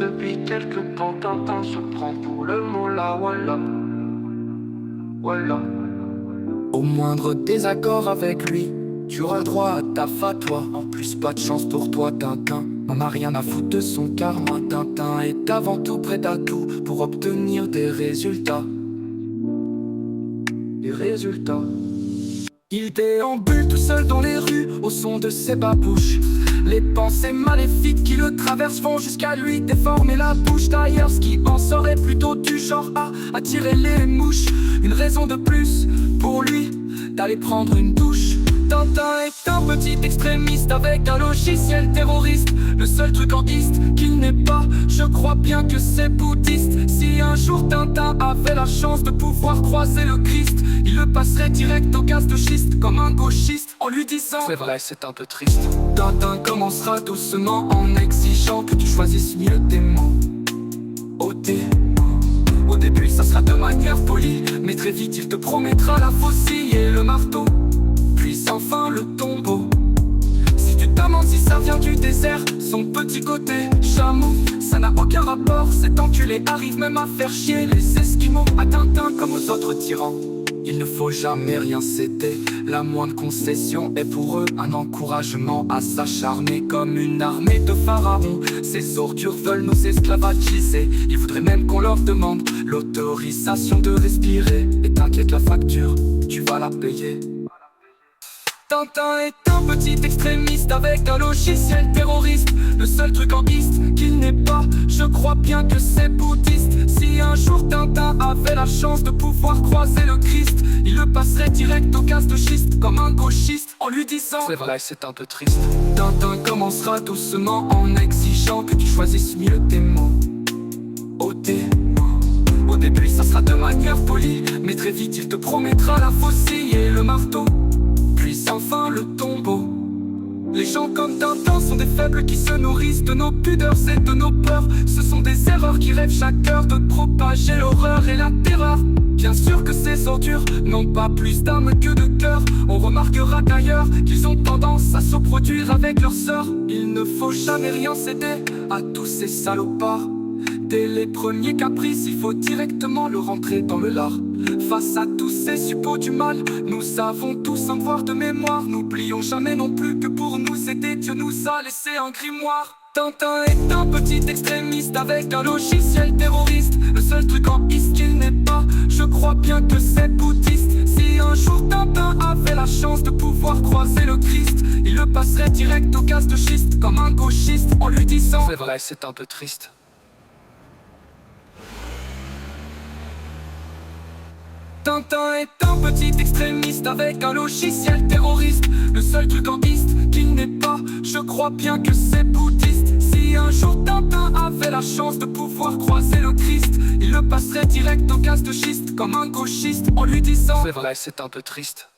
Depuis quelque temps, Tintin se prend pour le Mola Walla. Voilà. Au moindre désaccord avec lui, tu auras le droit à ta fatwa. En plus, pas de chance pour toi, Tintin. On a rien à foutre de son karma. Tintin est avant tout prêt à tout pour obtenir des résultats. Des résultats. Il déambule tout seul dans les rues au son de ses babouches. Les pensées maléfiques qui le traversent vont jusqu'à lui déformer la bouche. D'ailleurs, ce qui en serait plutôt du genre à attirer les mouches. Une raison de plus pour lui d'aller prendre une douche. Tintin est un petit extrémiste avec un logiciel terroriste. Le seul truc en iste qu'il n'est pas, je crois bien que c'est bouddhiste. Si un jour Tintin avait la chance de pouvoir croiser le Christ, il le passerait direct au gaz de schiste comme un gauchiste en lui disant: c'est vrai, c'est un peu triste. Tintin commencera doucement en exigeant que tu choisisses mieux tes mots. Au début ça sera de manière polie, mais très vite il te promettra la faucille et le marteau, puis enfin le tombeau. Si tu te demandes si ça vient du désert, son petit côté chameau, ça n'a aucun rapport. Cet enculé arrive même à faire chier les Esquimaux. À Tintin comme aux autres tyrans, il ne faut jamais rien céder. La moindre concession est pour eux un encouragement à s'acharner comme une armée de pharaons. Ces ordures veulent nous esclavagiser. Ils voudraient même qu'on leur demande l'autorisation de respirer. Et t'inquiète, la facture, tu vas la payer. Tintin est un petit extrémiste avec un logiciel terroriste. Le seul truc en iste qu'il n'est pas, je crois bien que c'est bouddhiste. Si un jour Tintin avait la chance de pouvoir croiser le Christ, il le passerait direct au gaz de schiste comme un gauchiste en lui disant: c'est vrai, c'est un peu triste. Tintin commencera doucement en exigeant que tu choisisses mieux tes mots. Au début ça sera de manière polie, mais très vite il te promettra la faucille et le marteau, puis enfin le tombeau. Les gens comme Tintin sont des faibles qui se nourrissent de nos pudeurs et de nos peurs. Ce sont des erreurs qui rêvent chaque heure de propager l'horreur et la terreur. Bien sûr que ces ordures n'ont pas plus d'âme que de cœur. On remarquera d'ailleurs qu'ils ont tendance à se produire avec leurs sœurs. Il ne faut jamais rien céder à tous ces salopards. Dès les premiers caprices, il faut directement le rentrer dans le lard. Face à tous ces suppôts du mal, nous avons tous un devoir de mémoire. N'oublions jamais non plus que pour nous aider, Dieu nous a laissé un grimoire. Tintin est un petit extrémiste avec un logiciel terroriste. Le seul truc en iste qu'il n'est pas, je crois bien que c'est bouddhiste. Si un jour Tintin avait la chance de pouvoir croiser le Christ, il le passerait direct au gaz de schiste comme un gauchiste en lui disant: c'est vrai, c'est un peu triste. Tintin est un petit extrémiste avec un logiciel terroriste. Le seul truc en iste qu'il n'est pas, je crois bien que c'est bouddhiste. Si un jour Tintin avait la chance de pouvoir croiser le Christ, il le passerait direct au gaz de schiste comme un gauchiste en lui disant: c'est vrai, c'est un peu triste.